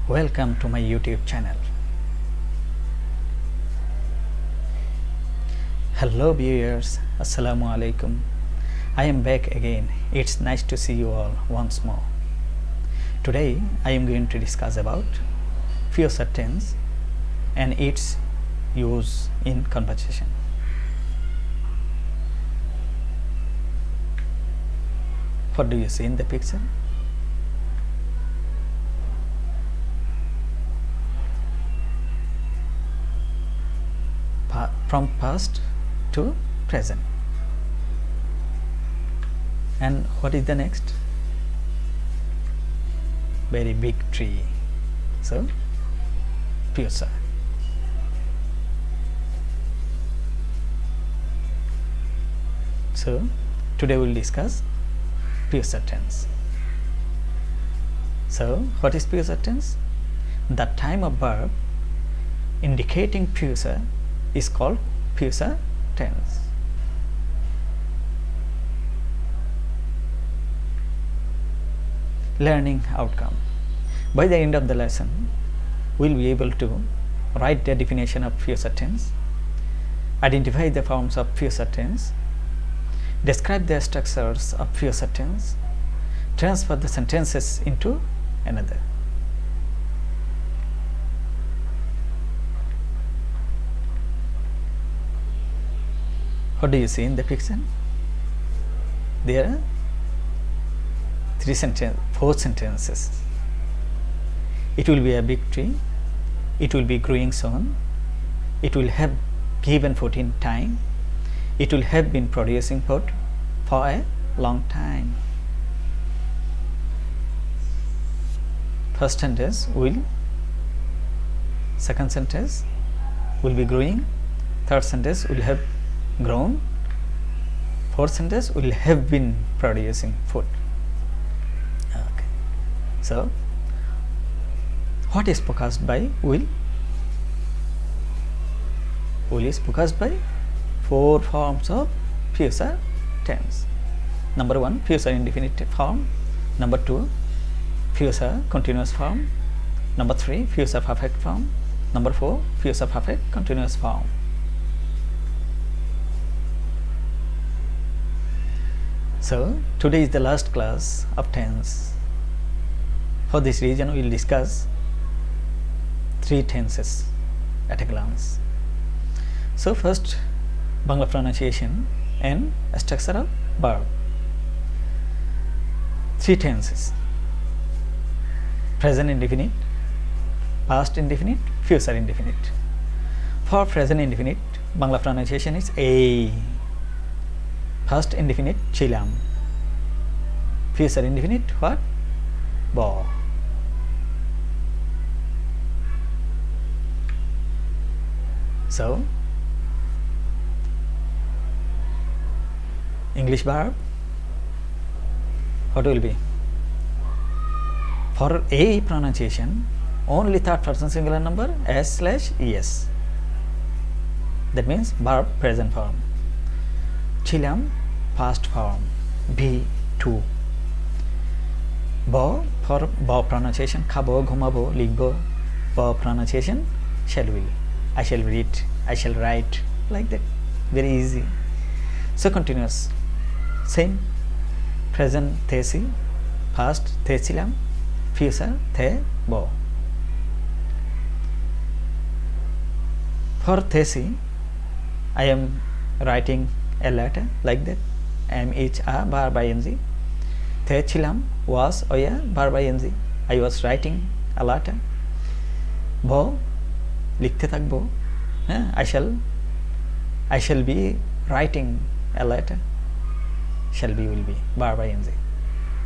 Welcome to my YouTube channel. Hello viewers, Assalamu alaikum. I am back again. It's nice to see you all once more. Today I am going to discuss about future tense and its use in conversation. What do you see in the picture? From past to present. And what is the next? Very big tree. So future. So today we will discuss future tense. So what is future tense? The time of verb indicating future is called future tense. Learning outcome. By the end of the lesson, we will be able to write the definition of future tense, identify the forms of future tense, describe the structures of future tense, transfer the sentences into another. What do you see in the picture? There are four sentences. It will be a big tree. It will be growing soon. It will have given food in time. It will have been producing food for a long time. First sentence will. Second sentence will be growing. Third sentence will have grown. Fourth sentence will have been producing food. Okay. So what is focused by will? Will is focused by four forms of future tense. Number one, future indefinite form. Number two, future continuous form. Number three, future perfect form. Number four, future perfect continuous form. So today is the last class of tense. For this reason, we will discuss three tenses at a glance. So first, Bangla pronunciation and structure of verb. Three tenses: present indefinite, past indefinite, future indefinite. For present indefinite, Bangla pronunciation is A. Past indefinite, chilam. Future indefinite, what? Bo. So English verb, what will be? For A pronunciation, only third person singular number S/es. That means verb present form. Chilam, past form, B2. Bo, for bo pronunciation, khabo, ghumabo, ligbo. Bo pronunciation, shall will. I shall read, I shall write, like that. Very easy. So continuous. Same. Present, thesi. Past, thesilam. Future, the, bo. For thesi, I am writing a letter like that. Am, is, a, verb ing. Thechilam was, oya, verb ing. I was writing a letter. Bo, likhte thakbo. I shall be writing a letter. Shall be, will be, verb ing.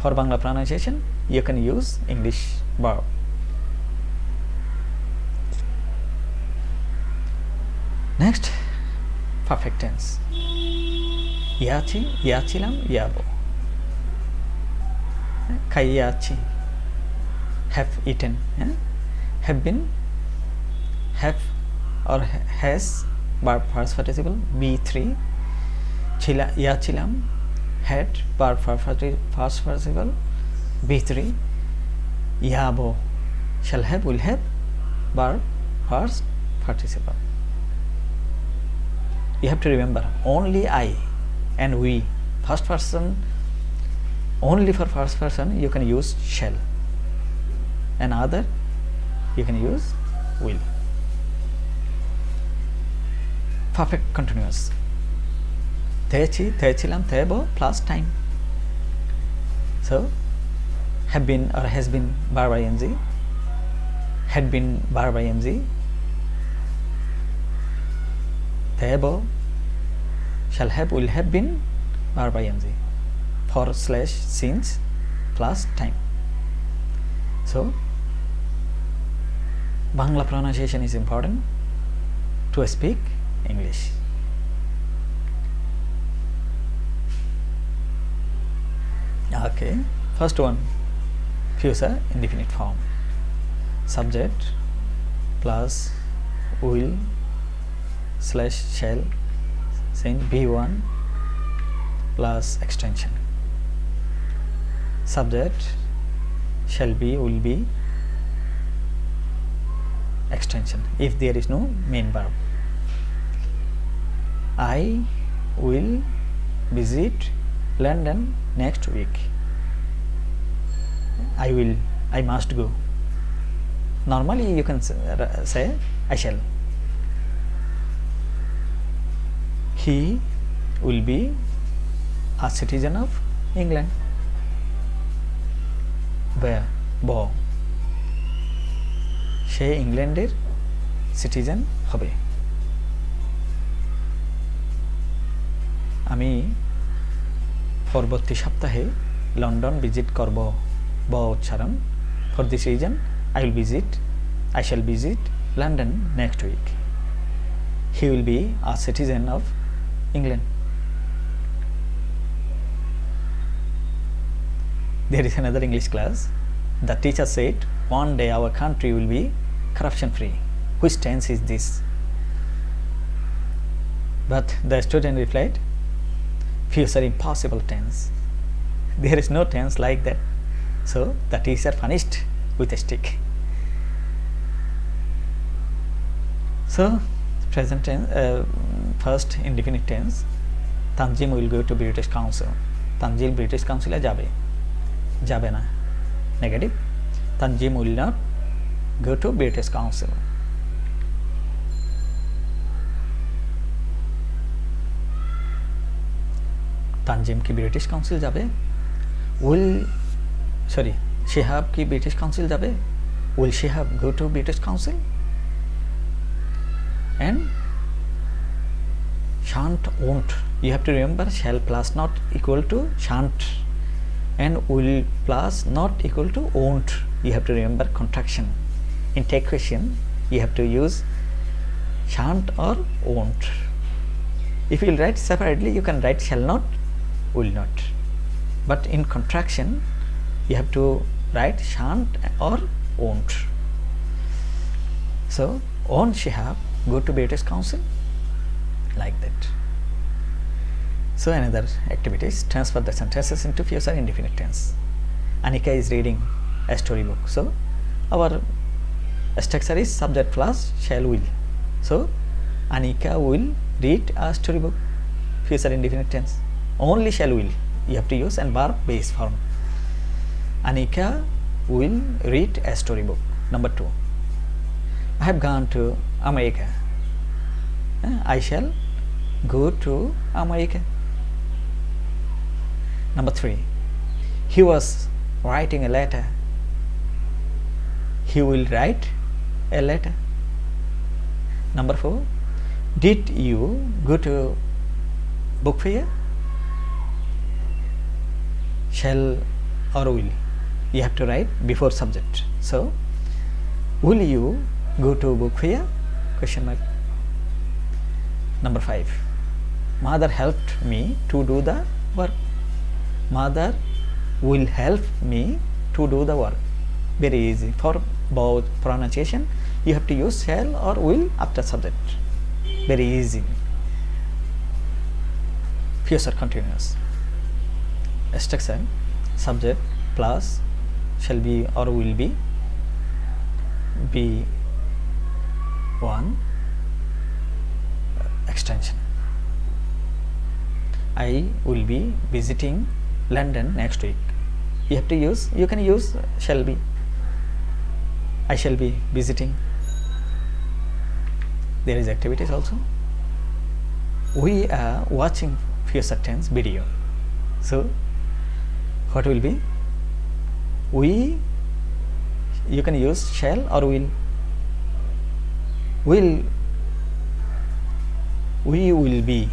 For Bangla pronunciation, you can use English verb. Next, perfect tense. Yachi, yachilam, yabo. Kayachi, have eaten. Have been, have or has, verb first participle, B3. Yachilam, had, verb first participle, B3. Yabo, shall have, will have, verb, first participle. You have to remember only I and we, first person, only for first person you can use shall, and other you can use will. Perfect continuous. Thechi, thechilam, thebo plus time. So have been or has been verb ing, had been verb ing, thebo, shall have, will have been verb ing, for slash since plus time. So Bangla pronunciation is important to speak English. Okay, first one, future indefinite form. Subject plus will slash shall, saying B1 plus extension. Subject shall be, will be, extension if there is no main verb. I will visit London next week. I must go. Normally you can say I shall. He will be a citizen of England. Bo, সে ইংল্যান্ডের citizen হবে। আমি পরবর্তী সপ্তাহে London visit করব। ব উচ্চারণ। For this reason I shall visit London next week. He will be a citizen of England. There is another English class. The teacher said, one day our country will be corruption free. Which tense is this? But the student replied, future impossible tense. There is no tense like that. So the teacher punished with a stick. So present tense, first indefinite tense. Tanjim will go to British Council. Tanjim British Council e jabe na. Negative. Tanjim will not go to British Council. Tanjim ki British Council jabe. Shihab ki British Council jabe. Will Shihab go to British Council? And shan't, won't. You have to remember shall plus not equal to shan't, and will plus not equal to won't. You have to remember contraction. In take question you have to use shan't or won't. If you will write separately you can write shall not, will not, but in contraction you have to write shan't or won't. So won't Shihab go to British Council? Like that. So another activities, transfer the sentences into future indefinite tense. Anika is reading a storybook. So our structure is subject plus shall, will. So Anika will read a storybook, future indefinite tense. Only shall, will you have to use, and verb base form. Anika will read a storybook. Number 2, I have gone to America. I shall go to America. Number 3, he was writing a letter. He will write a letter. Number 4, did you go to book fair? Shall or will, you have to write before subject. So will you go to book fair? Question mark. Number 5, mother helped me to do the work. Mother will help me to do the work. Very easy. For both pronunciation you have to use shall or will after subject. Very easy. Future continuous. Structure, subject plus shall be or will be, B1 extension. I will be visiting London next week. You can use shall be. I shall be visiting. There is activities also. We are watching future tense video. So what will be? You can use shall or will. We will be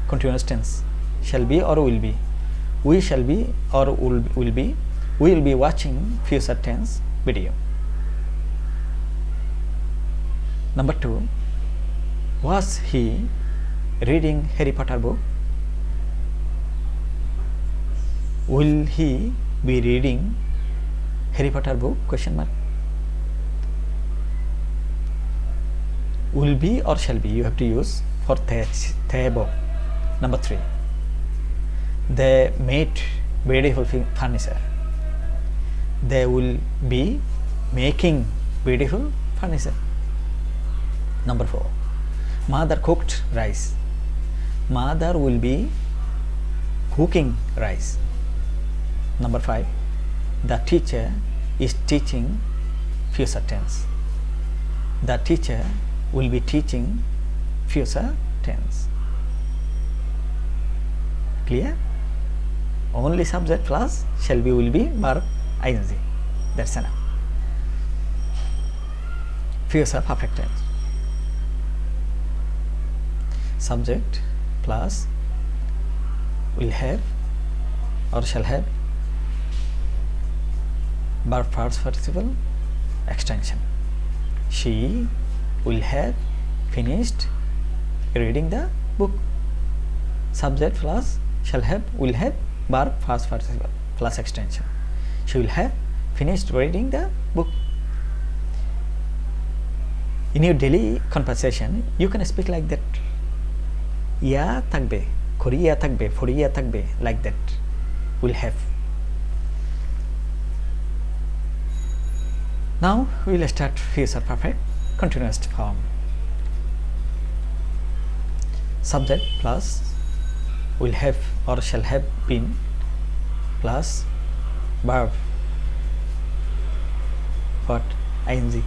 continuous tense. Shall be or will be. We shall be or will be. We will be watching future tense video. Number 2. Was he reading Harry Potter book? Will he be reading Harry Potter book? Question mark. Will be or shall be, you have to use for the above. Number 3. They made beautiful furniture. They will be making beautiful furniture. Number 4. Mother cooked rice. Mother will be cooking rice. Number 5. The teacher is teaching future tense. The teacher will be teaching future tense. Clear? Only subject plus shall be, will be, verb, ing. That's enough. Future perfect tense. Subject plus will have or shall have, verb past participle extension. She will have finished reading the book. Subject plus shall have, will have, verb past participle plus extension. She will have finished reading the book. In your daily conversation, you can speak like that. Ya থাকবে, করিয়া থাকবে, ফড়িয়া থাকবে, like that. Will have. Now we will start future perfect continuous form. Subject plus will have or shall have been plus verb what ing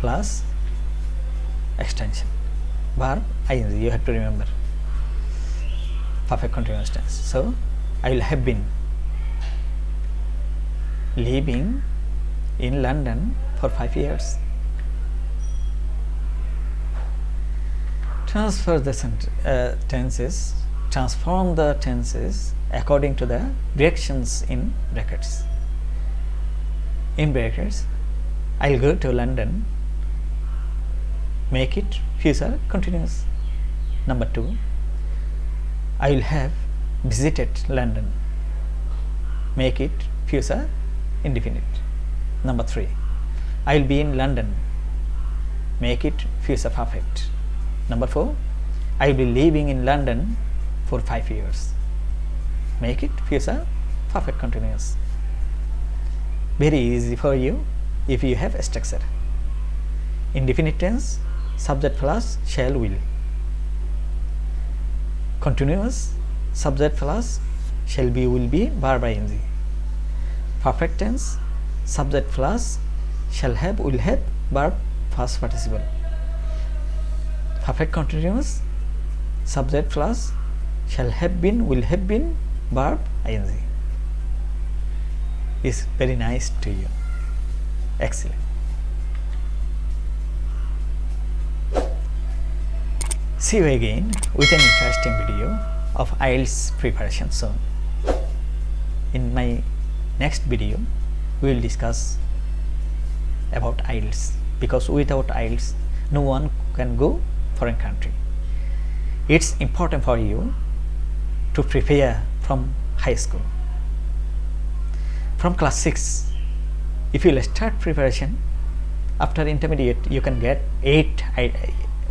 plus extension. Verb ing, you have to remember. Perfect continuous tense. So I will have been living in London for 5 years. Transfer the tenses, transform the tenses according to the directions in brackets. In brackets, I'll go to London, make it future continuous. Number 2, I will have visited London, make it future indefinite. Number 3, I will be in London, make it future perfect. Number 4, I will be living in London for 5 years, make it future perfect continuous. Very easy for you if you have a structure. Indefinite tense, subject plus shall will. Continuous, subject plus shall be, will be, verb ing. Perfect tense, subject plus shall have, will have, verb past participle. Perfect continuous, subject plus shall have been, will have been, verb ing. Is very nice to you. Excellent. See you again with an interesting video of IELTS preparation soon. In my next video, we will discuss about IELTS, because without IELTS, no one can go foreign country. It's important for you to prepare from high school. From class 6, if you will start preparation, after intermediate you can get 8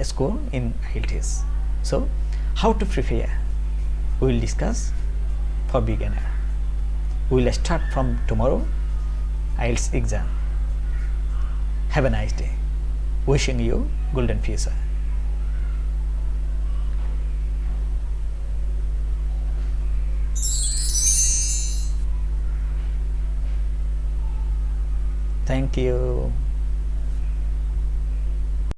score in IELTS. So how to prepare, we will discuss for beginner. We will start from tomorrow IELTS exam. Have a nice day. Wishing you golden future. Thank you.